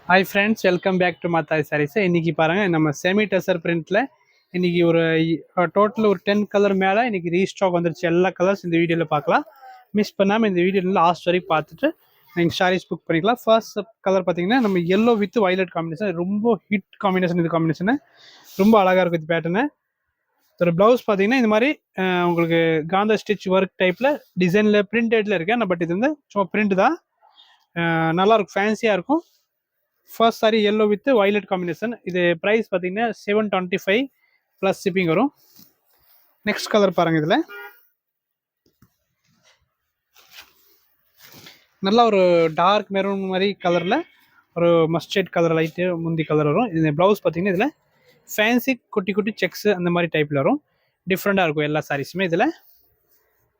Hi friends, welcome back to Mathai sarees. இன்றைக்கி பாருங்கள், நம்ம செமி டெசர் பிரிண்ட்டில் இன்றைக்கி ஒரு டோட்டல் ஒரு 10 கலர் மேலே இன்றைக்கி ரீஸ்டாக் வந்துருச்சு. எல்லா கலர்ஸ் இந்த வீடியோவில் பார்க்கலாம். மிஸ் பண்ணாமல் இந்த வீடியோவில் லாஸ்ட் வரைக்கும் பார்த்துட்டு நீங்கள் சாரீஸ் புக் பண்ணிக்கலாம். ஃபர்ஸ்ட் கலர் பார்த்தீங்கன்னா நம்ம எல்லோ வித் வயலட் காம்பினேஷன், ரொம்ப ஹிட் காம்பினேஷன். இது காம்பினேஷனு ரொம்ப அழகாக இருக்கும். இது பேட்டர்னு ஒரு ப்ளவுஸ் பார்த்தீங்கன்னா இந்த மாதிரி உங்களுக்கு காந்த ஸ்டிச் ஒர்க் டைப்பில் டிசைனில் பிரிண்டடில் இருக்கேன். பட் இது வந்து சும்மா பிரிண்ட் தான், நல்லாயிருக்கும், ஃபேன்சியாக இருக்கும். First sorry yellow with violet combination. இது ப்ரைஸ் பார்த்தீங்கன்னா 725 ப்ளஸ் ஷிப்பிங் வரும். நெக்ஸ்ட் கலர் பாருங்கள். இதில் நல்லா ஒரு டார்க் மெரூன் மாதிரி கலரில் ஒரு மஸ்டர்ட் கலர் லைட்டு முந்தி கலர் வரும். இது ப்ளவுஸ் பார்த்தீங்கன்னா இதில் ஃபேன்சி குட்டி குட்டி செக்ஸு அந்த மாதிரி டைப்பில் வரும். டிஃப்ரெண்ட்டாக இருக்கும் எல்லா சாரீஸுமே. இதில்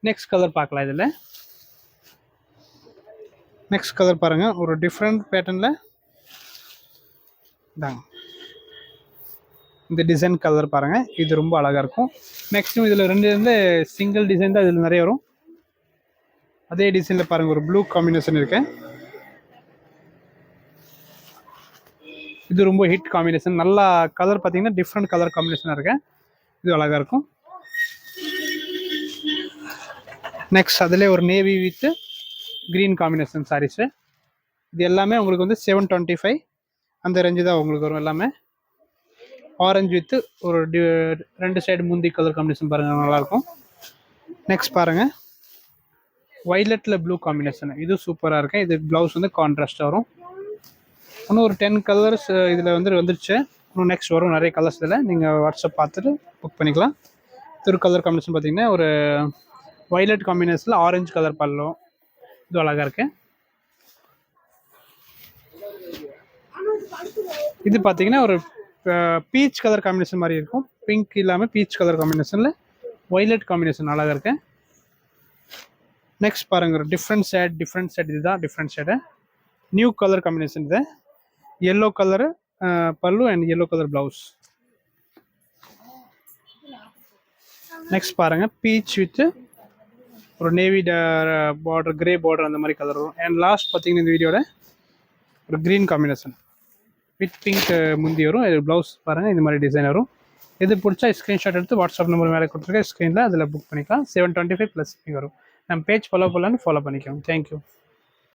நெக்ஸ்ட் கலர் பார்க்கலாம். இதில் நெக்ஸ்ட் கலர் பாருங்கள், ஒரு டிஃப்ரெண்ட் பேட்டர்னில் தாங்க இந்த டிசைன் கலர் பாருங்கள். இது ரொம்ப அழகாக இருக்கும். மேக்ஸிமம் இதில் ரெண்டு சிங்கிள் டிசைன் தான் இதில் நிறைய வரும். அதே டிசைனில் பாருங்கள், ஒரு ப்ளூ காம்பினேஷன் இருக்கு. இது ரொம்ப ஹிட் காம்பினேஷன். நல்லா கலர் பார்த்தீங்கன்னா டிஃப்ரெண்ட் கலர் காம்பினேஷனாக இருக்கு. இது அழகாக இருக்கும். நெக்ஸ்ட் அதிலே ஒரு navy with green combination sarees. இது எல்லாமே உங்களுக்கு வந்து 725 அந்த ரேஞ்சு தான் உங்களுக்கு வரும். எல்லாமே ஆரஞ்சு வித்து ஒரு ரெண்டு சைடு முந்தி கலர் காம்பினேஷன் பாருங்கள், நல்லாயிருக்கும். நெக்ஸ்ட் பாருங்கள், வைலட்டில் ப்ளூ காம்பினேஷன். இது சூப்பராக இருக்கும். இது ப்ளவுஸ் வந்து கான்ட்ராஸ்ட்டாக வரும். இன்னும் ஒரு 10 கலர்ஸ் இதில் வந்துருச்சு. இன்னும் நெக்ஸ்ட் வரும் நிறைய கலர்ஸ். இதில் நீங்கள் வாட்ஸ்அப் பார்த்துட்டு புக் பண்ணிக்கலாம். திரு கலர் காம்பினேஷன் பார்த்தீங்கன்னா ஒரு வைலட் காம்பினேஷனில் ஆரஞ்சு கலர் பல்லும். இது அழகாக இருக்குது. இது பார்த்தீங்கன்னா ஒரு பீச் கலர் காம்பினேஷன் மாதிரி இருக்கும். பிங்க் இல்லாமல் பீச் கலர் காம்பினேஷனில் வைலட் காம்பினேஷன் அழகாக இருக்கு. நெக்ஸ்ட் பாருங்க, ஒரு டிஃப்ரெண்ட் ஷேட். இதுதான் different shade, new colour combination. இது எல்லோ கலரு பல்லு and yellow colour blouse. Next பாருங்க, பீச் வித் ஒரு நேவி பார்டர், கிரே பார்டர் அந்த மாதிரி கலர் வரும். அண்ட் லாஸ்ட் பார்த்தீங்கன்னா இந்த வீடியோட ஒரு க்ரீன் காம்பினேஷன் வித் பிங்க் முந்தி வரும். இது ப்ளவுஸ் பாருங்கள், இந்த மாதிரி டிசைன் வரும். எது பிடிச்சா ஸ்க்ரீன்ஷாட் எடுத்து வாட்ஸ்அப் நம்பர் மேலே கொடுத்துருக்கேன் ஸ்க்ரீனில், அதில் புக் பண்ணிக்கலாம். 725 ப்ளஸ் ஷிப்பிங் வரும். நம்ம பேஜ் ஃபாலோ பண்ணலான்னு ஃபாலோ பண்ணிக்கோங்க. தேங்க்யூ.